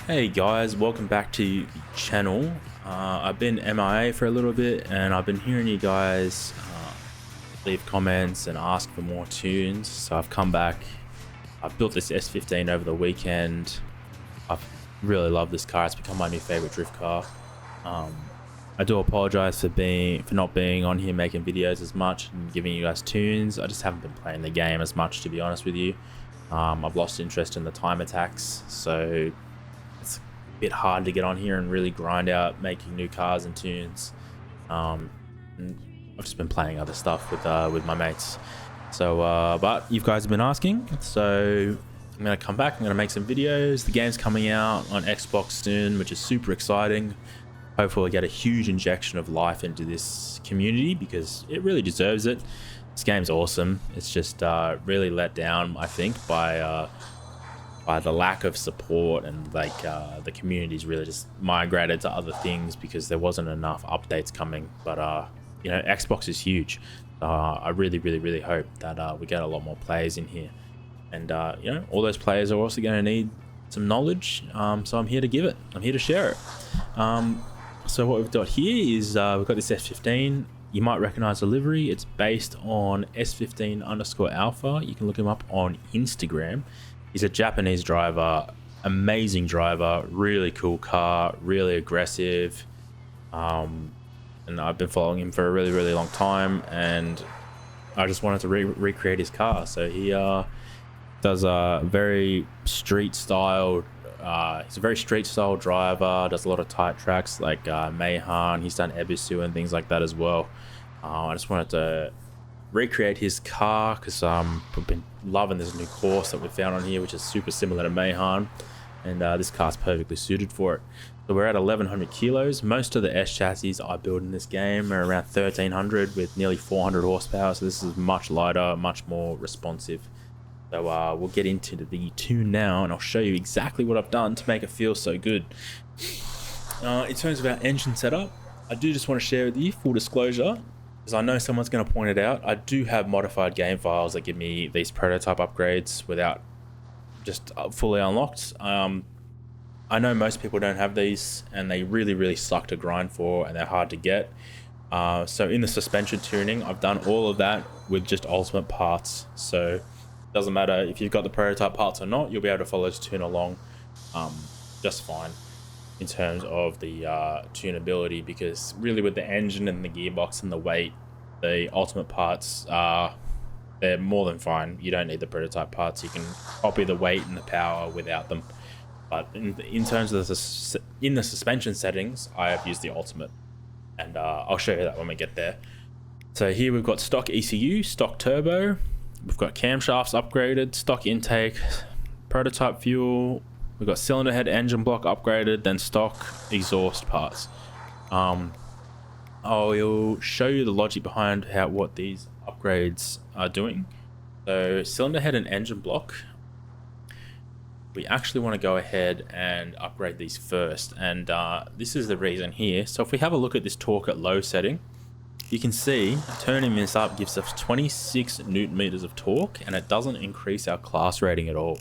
Hey guys, welcome back to the channel. I've been MIA for a little bit and I've been hearing you guys leave comments and ask for more tunes. So I've come back. I've built this S15 over the weekend. I really love this car. It's become my new favorite drift car. I do apologize for not being on here making videos as much and giving you guys tunes. I just haven't been playing the game as much, to be honest with you. I've lost interest in the time attacks, so it's a bit hard to get on here and really grind out making new cars and tunes. And I've just been playing other stuff with my mates. So but you guys have been asking, so I'm gonna come back. I'm gonna make some videos. The game's coming out on Xbox soon, which is super exciting. Hopefully I get a huge injection of life into this community because it really deserves it. This game's awesome. It's just really let down, I think, by the lack of support, and the community's really just migrated to other things because there wasn't enough updates coming. But you know, Xbox is huge. I really hope that we get a lot more players in here, and you know, all those players are also going to need some knowledge. So I'm here to give it. I'm here to share it. So what we've got here is we've got this S15. You might recognize the livery. It's based on S15_alpha. You can look him up on Instagram. He's a Japanese driver, amazing driver, really cool car, really aggressive. And I've been following him for a really long time, and I just wanted to recreate his car. So he does a very street style. He's a very street style driver, does a lot of tight tracks like Meihan. He's done Ebisu and things like that as well. I just wanted to recreate his car because I've been loving this new course that we found on here, which is super similar to Meihan, and this car's perfectly suited for it. So we're at 1100 kilos. Most of the S chassis I build in this game are around 1300 with nearly 400 horsepower, so this is much lighter, much more responsive. So we'll get into the tune now, and I'll show you exactly what I've done to make it feel so good. In terms of our engine setup, I do just want to share with you, full disclosure, because I know someone's going to point it out, I do have modified game files that give me these prototype upgrades without just fully unlocked. I know most people don't have these, and they really suck to grind for, and they're hard to get. So in the suspension tuning, I've done all of that with just ultimate parts. So doesn't matter if you've got the prototype parts or not, you'll be able to follow this tune along just fine in terms of the tunability, because really with the engine and the gearbox and the weight, the ultimate parts they're more than fine. You don't need the prototype parts. You can copy the weight and the power without them. But in terms of in the suspension settings, I have used the ultimate, and I'll show you that when we get there. So here we've got stock ECU, stock turbo. We've got camshafts upgraded, stock intake, prototype fuel. We've got cylinder head, engine block upgraded, then stock exhaust parts. I'll show you the logic behind what these upgrades are doing. So cylinder head and engine block, we actually want to go ahead and upgrade these first, and this is the reason here. So if we have a look at this torque at low setting, you can see turning this up gives us 26 Newton meters of torque, and it doesn't increase our class rating at all.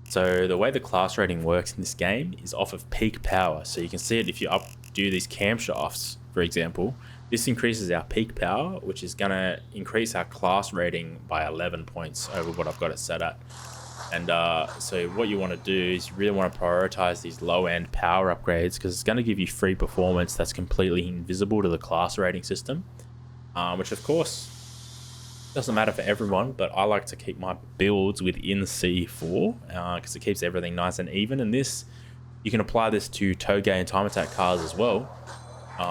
So the way the class rating works in this game is off of peak power. So you can see it if you do these camshafts, for example. This increases our peak power, which is going to increase our class rating by 11 points over what I've got it set at. And so what you want to do is you really want to prioritize these low-end power upgrades, because it's going to give you free performance that's completely invisible to the class rating system. Which of course doesn't matter for everyone, but I like to keep my builds within C4 because it keeps everything nice and even. And this, you can apply this to toge and time attack cars as well.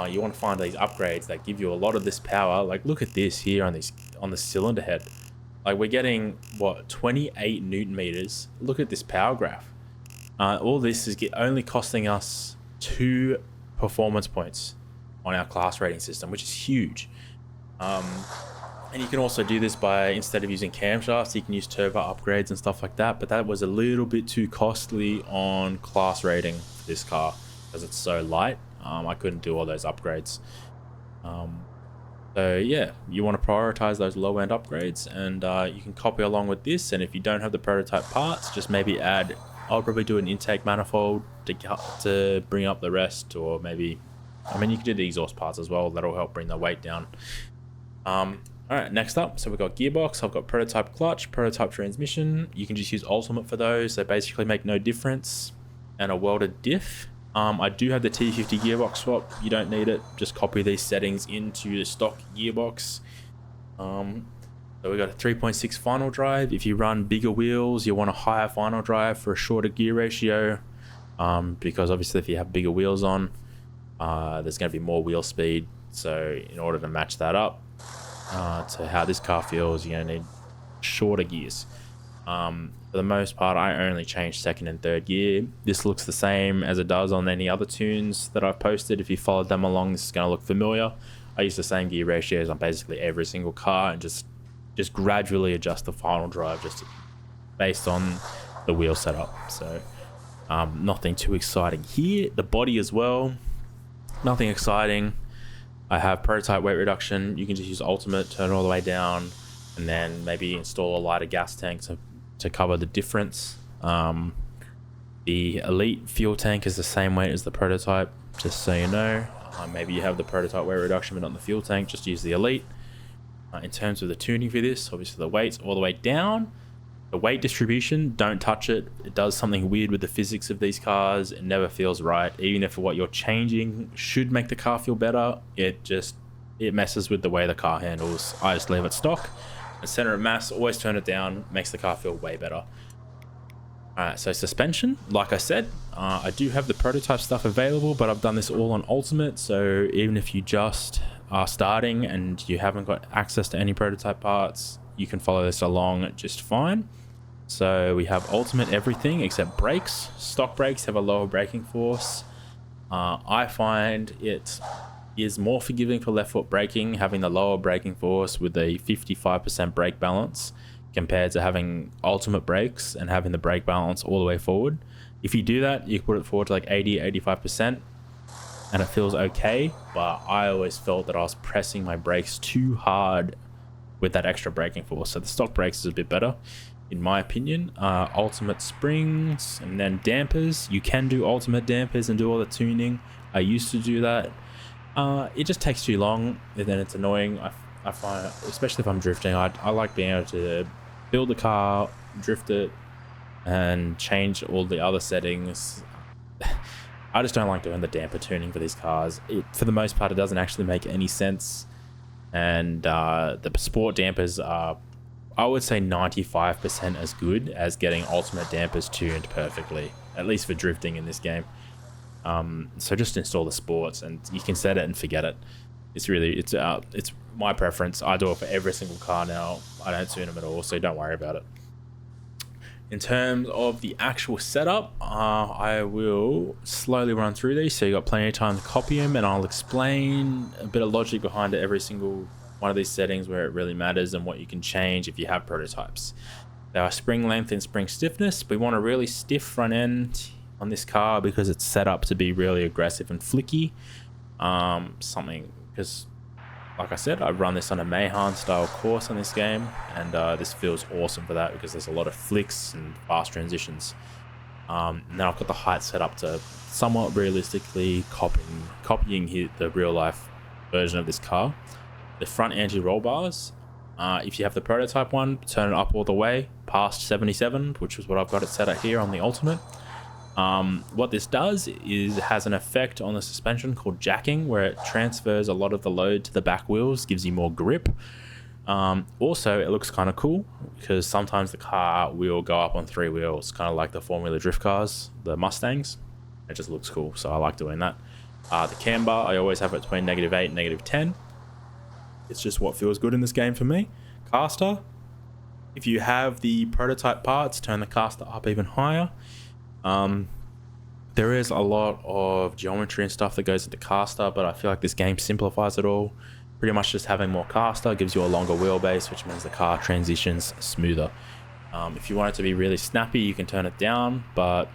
You want to find these upgrades that give you a lot of this power. Like look at this here on the cylinder head. Like we're getting what, 28 Newton meters. Look at this power graph. All this is only costing us 2 performance points on our class rating system, which is huge. And you can also do this by, instead of using camshafts, you can use turbo upgrades and stuff like that, but that was a little bit too costly on class rating for this car because it's so light. I couldn't do all those upgrades. So yeah, you want to prioritize those low-end upgrades, and you can copy along with this. And if you don't have the prototype parts, just maybe add I'll probably do an intake manifold to bring up the rest, or maybe, I mean, you can do the exhaust parts as well. That'll help bring the weight down. All right, next up, so we've got gearbox. I've got prototype clutch, prototype transmission. You can just use ultimate for those. They basically make no difference. And a welded diff. I do have the T50 gearbox swap. You don't need it. Just copy these settings into the stock gearbox. So we got a 3.6 final drive. If you run bigger wheels, you want a higher final drive for a shorter gear ratio, because obviously if you have bigger wheels on, there's going to be more wheel speed. So in order to match that up to how this car feels, you're going to need shorter gears. For the most part, I only change second and third gear. This looks the same as it does on any other tunes that I've posted. If you followed them along, this is going to look familiar. I use the same gear ratios on basically every single car, and just gradually adjust the final drive just based on the wheel setup. So nothing too exciting here. The body as well, nothing exciting. I have prototype weight reduction. You can just use ultimate, turn it all the way down, and then maybe install a lighter gas tank to cover the difference. The elite fuel tank is the same weight as the prototype, just so you know. Maybe you have the prototype weight reduction but not the fuel tank, just use the elite. In terms of the tuning for this, obviously the weight's all the way down. The weight distribution, don't touch it. It does something weird with the physics of these cars. It never feels right. Even if what you're changing should make the car feel better, it messes with the way the car handles. I just leave it stock. And center of mass, always turn it down, makes the car feel way better. Alright, so suspension, like I said, I do have the prototype stuff available, but I've done this all on ultimate. So even if you just are starting and you haven't got access to any prototype parts, you can follow this along just fine. So we have ultimate everything except brakes. Stock brakes have a lower braking force. I find it is more forgiving for left foot braking, having the lower braking force with a 55% brake balance, compared to having ultimate brakes and having the brake balance all the way forward. If you do that, you can put it forward to like 80-85%. And it feels okay, but I always felt that I was pressing my brakes too hard with that extra braking force. So the stock brakes is a bit better, in my opinion. Ultimate springs, and then dampers. You can do ultimate dampers and do all the tuning. I used to do that. It just takes too long, and then it's annoying. I find, especially if I'm drifting, I like being able to build the car, drift it, and change all the other settings. I just don't like doing the damper tuning for these cars. For the most part, it doesn't actually make any sense. And the sport dampers are, I would say, 95% as good as getting ultimate dampers tuned perfectly, at least for drifting in this game. So just install the sports, and you can set it and forget it. It's my preference. I do it for every single car now. I don't tune them at all, so don't worry about it. In terms of the actual setup, I will slowly run through these, so you got plenty of time to copy them, and I'll explain a bit of logic behind every single one of these settings where it really matters and what you can change if you have prototypes. There are spring length and spring stiffness. We want a really stiff front end on this car because it's set up to be really aggressive and flicky. Because like I said, I run this on a Mayhan style course on this game, and this feels awesome for that because there's a lot of flicks and fast transitions. Now I've got the height set up to somewhat realistically copying the real life version of this car. The front anti-roll bars, if you have the prototype one, turn it up all the way past 77, which is what I've got it set at here on the ultimate. What this does is it has an effect on the suspension called jacking, where it transfers a lot of the load to the back wheels, gives you more grip. Also, it looks kind of cool because sometimes the car will go up on 3 wheels, kind of like the Formula Drift cars, the Mustangs. It just looks cool, so I like doing that. The camber, I always have it between -8 and -10. It's just what feels good in this game for me. Caster, if you have the prototype parts, turn the caster up even higher. There is a lot of geometry and stuff that goes into caster, but I feel like this game simplifies it all. Pretty much just having more caster gives you a longer wheelbase, which means the car transitions smoother. If you want it to be really snappy, you can turn it down, but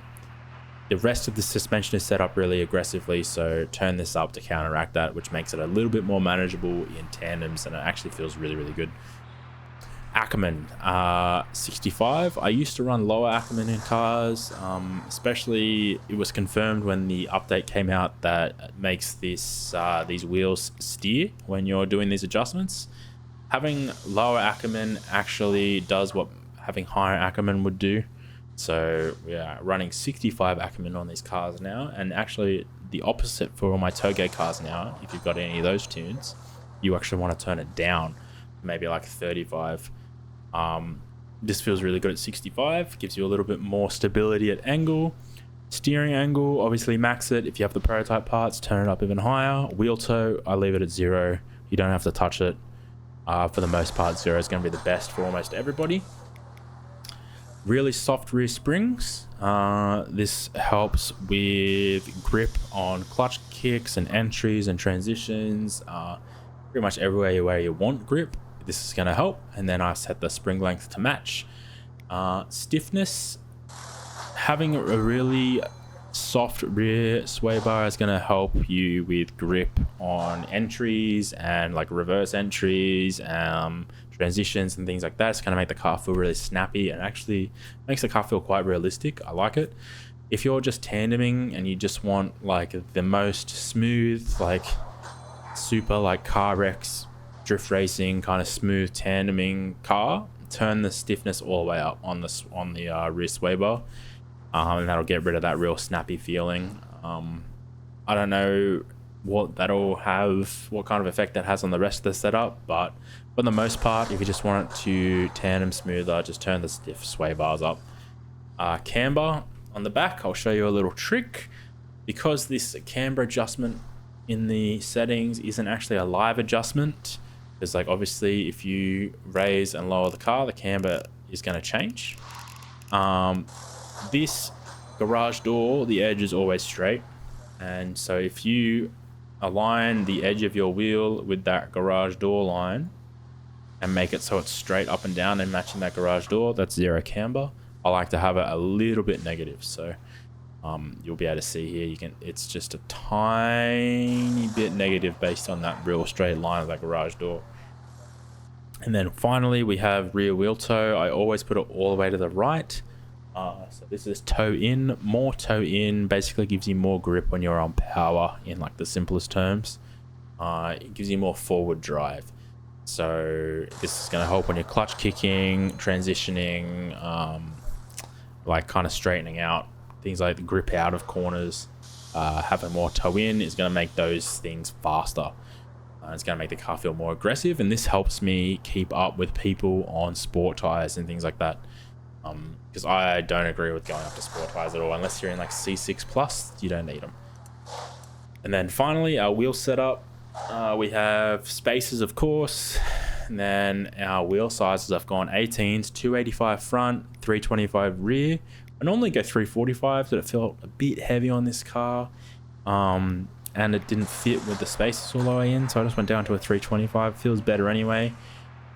the rest of the suspension is set up really aggressively, so turn this up to counteract that, which makes it a little bit more manageable in tandems, and it actually feels really, really good. Ackerman 65. I used to run lower Ackerman in cars, especially it was confirmed when the update came out that it makes this these wheels steer when you're doing these adjustments. Having lower Ackerman actually does what having higher Ackerman would do. So yeah, running 65 Ackerman on these cars now, and actually the opposite for all my Toge cars now. If you've got any of those tunes, you actually want to turn it down, maybe like 35. This feels really good at 65, gives you a little bit more stability at angle. Steering angle, obviously max it. If you have the prototype parts, turn it up even higher. Wheel toe, I leave it at 0. You don't have to touch it. For the most part, 0 is going to be the best for almost everybody. Really soft rear springs. This helps with grip on clutch kicks and entries and transitions. Pretty much everywhere where you want grip, this is going to help. And then I set the spring length to match. Stiffness, having a really soft rear sway bar is going to help you with grip on entries and like reverse entries, transitions and things like that. It's going to make the car feel really snappy and actually makes the car feel quite realistic. I like it. If you're just tandeming and you just want like the most smooth, like super like CarX drift racing kind of smooth tandeming car, turn the stiffness all the way up on the rear sway bar, and that'll get rid of that real snappy feeling. I don't know what kind of effect that has on the rest of the setup, but for the most part, if you just want it to tandem smoother, just turn the stiff sway bars up. Camber on the back, I'll show you a little trick. Because this camber adjustment in the settings isn't actually a live adjustment, because like obviously if you raise and lower the car, the camber is going to change. This garage door, the edge is always straight, and so if you align the edge of your wheel with that garage door line and make it so it's straight up and down and matching that garage door, that's 0 camber. I like to have it a little bit negative, so you'll be able to see here, it's just a tiny bit negative based on that real straight line of that garage door. And then finally we have rear wheel toe. I always put it all the way to the right. So this is toe in. More toe in basically gives you more grip when you're on power, in like the simplest terms. It gives you more forward drive. So this is going to help when you're clutch kicking, transitioning, like kind of straightening out things like the grip out of corners. Having more toe in is going to make those things faster. It's going to make the car feel more aggressive, and this helps me keep up with people on sport tires and things like that. Because I don't agree with going up to sport tires at all. Unless you're in like C6 plus, you don't need them. And then finally, our wheel setup. We have spacers, of course, and then our wheel sizes. I've gone 18s, 285 front, 325 rear. I normally go 345, but it felt a bit heavy on this car, and it didn't fit with the spacers all the way in, so I just went down to a 325. Feels better anyway.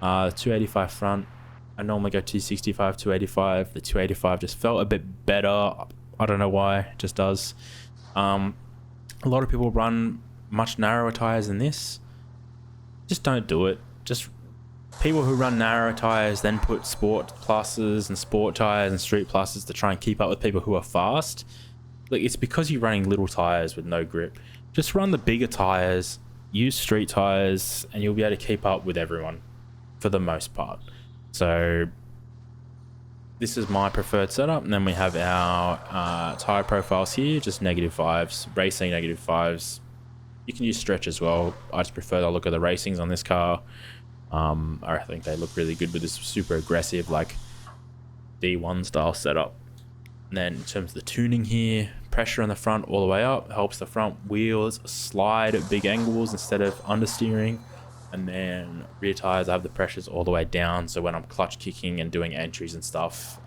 285 front. I normally go 265, 285. The 285 just felt a bit better. I don't know why, it just does. A lot of people run much narrower tires than this. Just don't do it. Just people who run narrow tires then put sport pluses and sport tires and street pluses to try and keep up with people who are fast. Like, it's because you're running little tires with no grip. Just run the bigger tires, use street tires, and you'll be able to keep up with everyone for the most part. So this is my preferred setup, and then we have our tire profiles here, just -5s, racing -5s. You can use stretch as well. I just prefer the look of the racings on this car. I think they look really good with this super aggressive like D1 style setup. And then in terms of the tuning here, pressure on the front all the way up helps the front wheels slide at big angles instead of understeering. And then rear tires, I have the pressures all the way down, so when I'm clutch kicking and doing entries and stuff,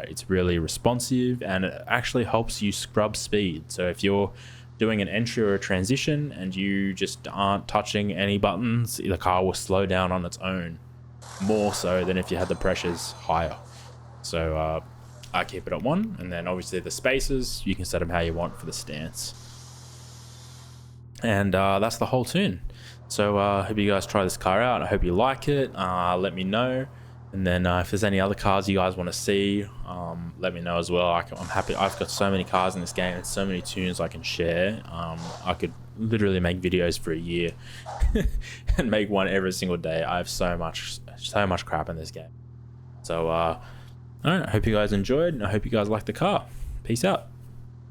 it's really responsive, and it actually helps you scrub speed. So if you're doing an entry or a transition and you just aren't touching any buttons, the car will slow down on its own, more so than if you had the pressures higher. So I keep it at 1, and then obviously the spacers, you can set them how you want for the stance. And that's the whole tune. So I hope you guys try this car out. I hope you like it. Let me know. And then if there's any other cars you guys want to see, let me know as well. I'm happy. I've got so many cars in this game and so many tunes I can share. I could literally make videos for a year and make one every single day. I have so much crap in this game. So I hope you guys enjoyed, and I hope you guys like the car. Peace out.